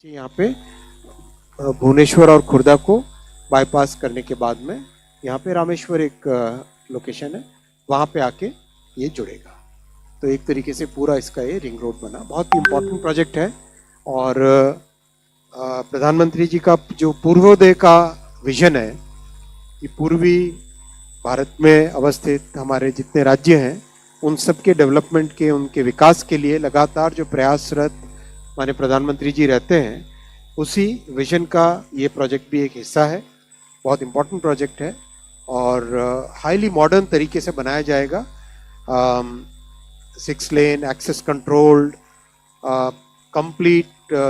यहाँ पे भुवनेश्वर और खुर्दा को बाईपास करने के बाद में यहाँ पे रामेश्वर एक लोकेशन है, वहाँ पे आके ये जुड़ेगा। तो एक तरीके से पूरा इसका ये रिंग रोड बना, बहुत ही इम्पोर्टेंट प्रोजेक्ट है। और प्रधानमंत्री जी का जो पूर्वोदय का विजन है कि पूर्वी भारत में अवस्थित हमारे जितने राज्य हैं उन सब के डेवलपमेंट के, उनके विकास के लिए लगातार जो प्रयासरत हमारे प्रधानमंत्री जी रहते हैं, उसी विजन का ये प्रोजेक्ट भी एक हिस्सा है। बहुत इम्पोर्टेंट प्रोजेक्ट है और हाईली मॉडर्न तरीके से बनाया जाएगा। 6 लेन एक्सेस कंट्रोल्ड, कंप्लीट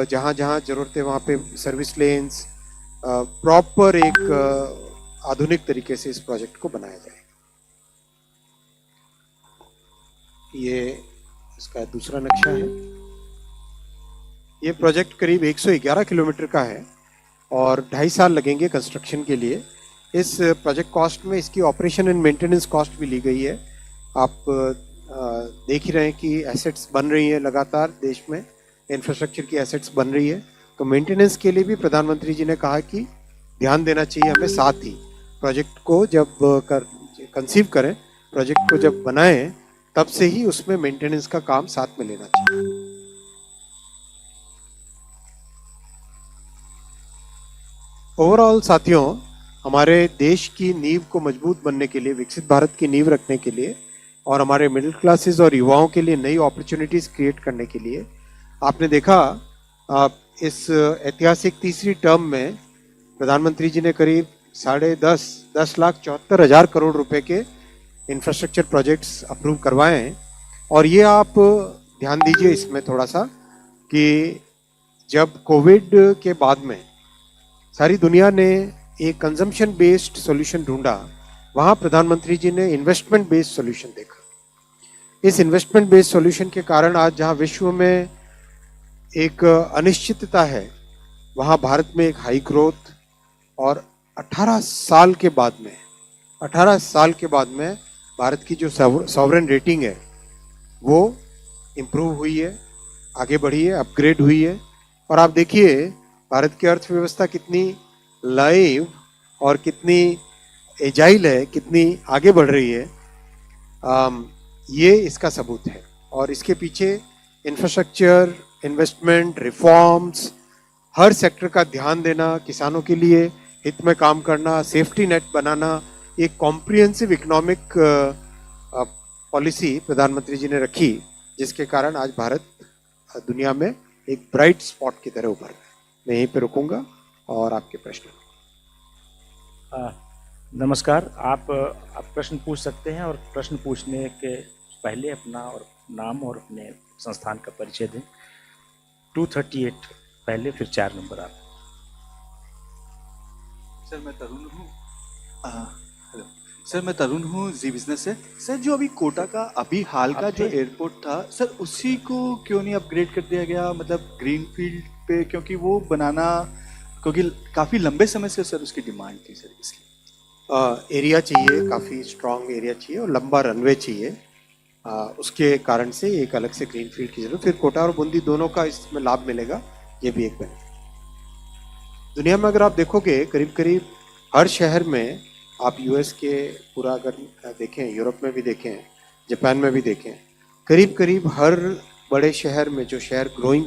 जहाँ जहाँ जरूरत है वहाँ पे सर्विस लेन्स, प्रॉपर एक आधुनिक तरीके से इस प्रोजेक्ट को बनाया जाएगा। ये इसका दूसरा नक्शा है। ये प्रोजेक्ट करीब 111 किलोमीटर का है और 2.5 साल लगेंगे कंस्ट्रक्शन के लिए। इस प्रोजेक्ट कॉस्ट में इसकी ऑपरेशन एंड मेंटेनेंस कॉस्ट भी ली गई है। आप देख ही रहे हैं कि एसेट्स बन रही हैं लगातार, देश में इंफ्रास्ट्रक्चर की एसेट्स बन रही है, तो मेंटेनेंस के लिए भी प्रधानमंत्री जी ने कहा कि ध्यान देना चाहिए हमें। साथ ही प्रोजेक्ट को जब कंसीव करें, प्रोजेक्ट को जब बनाएं, तब से ही उसमें मेंटेनेंस का काम साथ में लेना चाहिए। ओवरऑल साथियों, हमारे देश की नींव को मजबूत बनने के लिए, विकसित भारत की नींव रखने के लिए और हमारे मिडिल क्लासेस और युवाओं के लिए नई अपॉर्चुनिटीज क्रिएट करने के लिए आपने देखा इस ऐतिहासिक तीसरी टर्म में प्रधानमंत्री जी ने करीब 10,74,000 करोड़ रुपए के इंफ्रास्ट्रक्चर प्रोजेक्ट्स अप्रूव करवाए हैं। और ये आप ध्यान दीजिए इसमें थोड़ा सा कि जब कोविड के बाद में सारी दुनिया ने एक कंजम्पशन बेस्ड सॉल्यूशन ढूंढा, वहां प्रधानमंत्री जी ने इन्वेस्टमेंट बेस्ड सॉल्यूशन देखा। इस इन्वेस्टमेंट बेस्ड सॉल्यूशन के कारण आज जहां विश्व में एक अनिश्चितता है, वहां भारत में एक हाई ग्रोथ और 18 साल के बाद में भारत की जो सॉवरेन रेटिंग है वो इम्प्रूव हुई है, आगे बढ़ी है, अपग्रेड हुई है। और आप देखिए भारत की अर्थव्यवस्था कितनी लाइव और कितनी एजाइल है, कितनी आगे बढ़ रही है, ये इसका सबूत है। और इसके पीछे इंफ्रास्ट्रक्चर, इन्वेस्टमेंट, रिफॉर्म्स, हर सेक्टर का ध्यान देना, किसानों के लिए हित में काम करना, सेफ्टी नेट बनाना, एक कॉम्प्रिहेंसिव इकोनॉमिक पॉलिसी प्रधानमंत्री जी ने रखी, जिसके कारण आज भारत दुनिया में एक ब्राइट स्पॉट की तरह उभर रहा है। मैं यहीं पे रुकूंगा और आपके प्रश्न। नमस्कार, आप प्रश्न पूछ सकते हैं और प्रश्न पूछने के पहले अपना और नाम और अपने संस्थान का परिचय दें। 238 पहले, फिर 4 नंबर आप। सर मैं तरुण हूँ। हेलो सर, मैं तरुण हूँ जी बिजनेस से। सर जो अभी कोटा का अभी हाल का जो एयरपोर्ट था सर, उसी को क्यों नहीं अपग्रेड कर दिया गया, मतलब ग्रीन फील्ड पे, क्योंकि वो बनाना, क्योंकि काफ़ी लंबे समय से सर उसकी डिमांड थी सर, इसलिए। एरिया चाहिए, काफ़ी स्ट्रॉन्ग एरिया चाहिए और लंबा रनवे चाहिए। उसके कारण से एक अलग से ग्रीन फील्ड की जरूरत, फिर कोटा और बूंदी दोनों का इसमें लाभ मिलेगा, ये भी एक बेनिफिट। दुनिया में अगर आप देखोगे करीब करीब हर शहर में, आप यूएस के पूरा अगर देखें, यूरोप में भी देखें, जापान में भी देखें, करीब करीब हर बड़े शहर में, जो शहर ग्रोइंग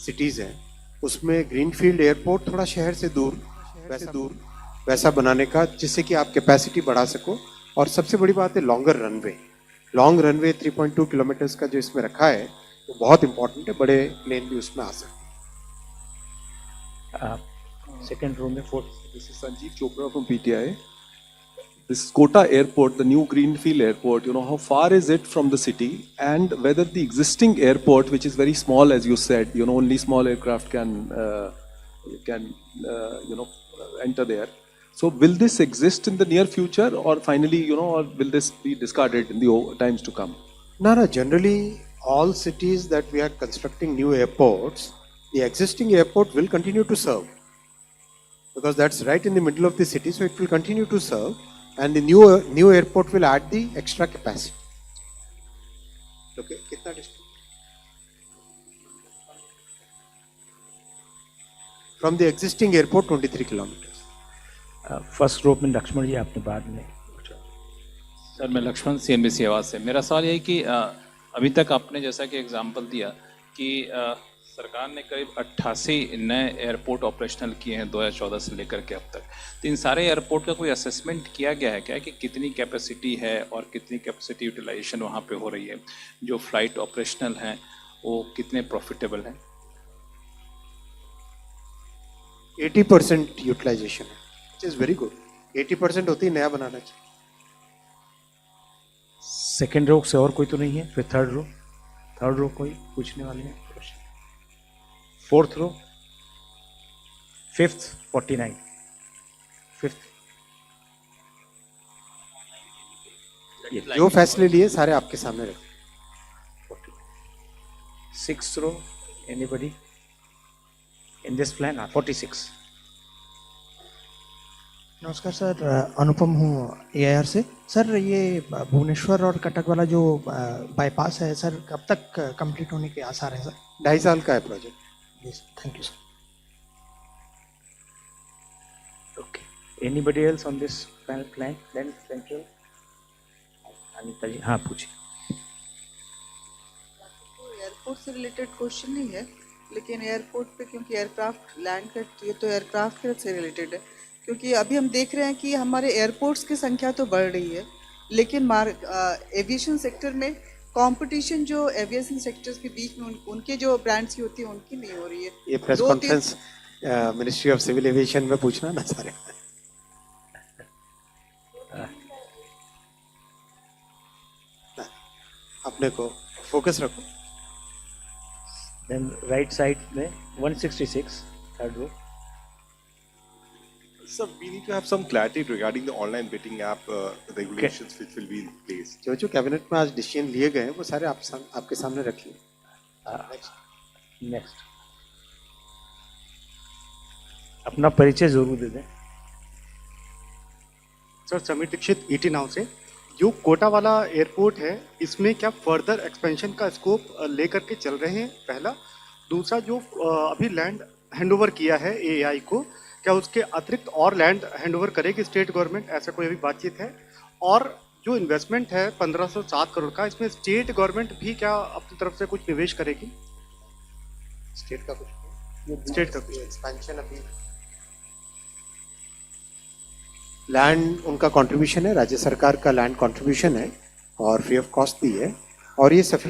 सिटीज़ हैं, उसमें ग्रीनफील्ड एयरपोर्ट थोड़ा शहर से दूर वैसा बनाने का, जिससे कि आप कैपेसिटी बढ़ा सको। और सबसे बड़ी बात है लॉन्ग रनवे 3.2 किलोमीटर्स का जो इसमें रखा है वो बहुत इंपॉर्टेंट है, बड़े प्लेन भी उसमें आ सकते हैं। सेकेंड रो में 4। This is Sanjeev Chopra from PTI. This Kota airport, the new greenfield airport, how far is it from the city, and whether the existing airport, which is very small as you said, only small aircraft can enter there. So will this exist in the near future, or finally, or will this be discarded in the times to come? No, generally all cities that we are constructing new airports, the existing airport will continue to serve, because that's right in the middle of the city, so it will continue to serve, and the new airport will add the extra capacity. Okay, कितना distance? From the existing airport, 23 kilometers. First row में लक्ष्मण जी, आपने बाद में पूछा। Sir मैं Lakshman CNBC आवाज़ से। मेरा सवाल ये है कि अभी तक आपने जैसा कि एग्जांपल दिया कि सरकार ने करीब 88 नए एयरपोर्ट ऑपरेशनल किए हैं 2014 से लेकर के अब तक। तो इन सारे एयरपोर्ट का कोई असेसमेंट किया गया है क्या कि कितनी कैपेसिटी है और कितनी कैपेसिटी यूटिलाइजेशन वहाँ पे हो रही है? जो फ्लाइट ऑपरेशनल हैं वो कितने प्रॉफिटेबल हैं? 80% यूटिलाइजेशन है, which is very good. 80% होती है, नया बनाना चाहिए। सेकेंड रो से और कोई तो नहीं है? फिर थर्ड रो कोई पूछने वाले हैं? फोर्थ रो, फिफ्थ 49, फिफ्थ जो फैसले लिए सारे आपके सामने रखे। Six row, anybody in this plan? 46। नमस्कार सर, अनुपम हूँ AIR से। सर ये भुवनेश्वर और कटक वाला जो बाईपास है सर, कब तक कंप्लीट होने के आसार हैं सर? 2.5 साल का है project. Yes, thank you sir. Okay, anybody else on this plan? Then central Anita ji, हाँ पूछिए। एयरपोर्ट से रिलेटेड क्वेश्चन नहीं है, लेकिन एयरपोर्ट पे क्योंकि एयरक्राफ्ट लैंड करती है तो एयरक्राफ्ट से रिलेटेड है। क्योंकि अभी हम देख रहे हैं कि हमारे एयरपोर्ट्स की संख्या तो बढ़ रही है, लेकिन एविएशन सेक्टर में कंपटीशन जो एविएशन सेक्टर्स के बीच में उनके जो ब्रांड्स की होती है उनकी नहीं हो रही है। ये press conference ministry of civil aviation में पूछना ना सारे। अपने को फोकस रखो। देन राइट साइड में 166, third row. Sir, we need to have some clarity regarding the online betting app regulations which will be in place. जो कैबिनेट में आज डिसीजन लिए गए हैं वो सारे आपके सामने रखिए। नेक्स्ट, अपना परिचय जरूर दे दें। Sir Sameer Dixit ET Now से। जो कोटा वाला एयरपोर्ट है, इसमें क्या फर्दर एक्सपेंशन का स्कोप लेकर के चल रहे हैं? पहला। दूसरा, जो अभी लैंड हैंडओवर किया है AAI को, क्या उसके अतिरिक्त और लैंड हैंडओवर करेगी स्टेट गवर्नमेंट? ऐसा कोई अभी बातचीत है? और जो इन्वेस्टमेंट है 1507 करोड़ का, इसमें स्टेट गवर्नमेंट भी क्या अपनी तरफ से कुछ निवेश करेगी? स्टेट का कुछ एक्सपेंशन, अभी लैंड उनका कंट्रीब्यूशन है, राज्य सरकार का लैंड कंट्रीब्यूशन है और फ्री ऑफ कॉस्ट भी है, और ये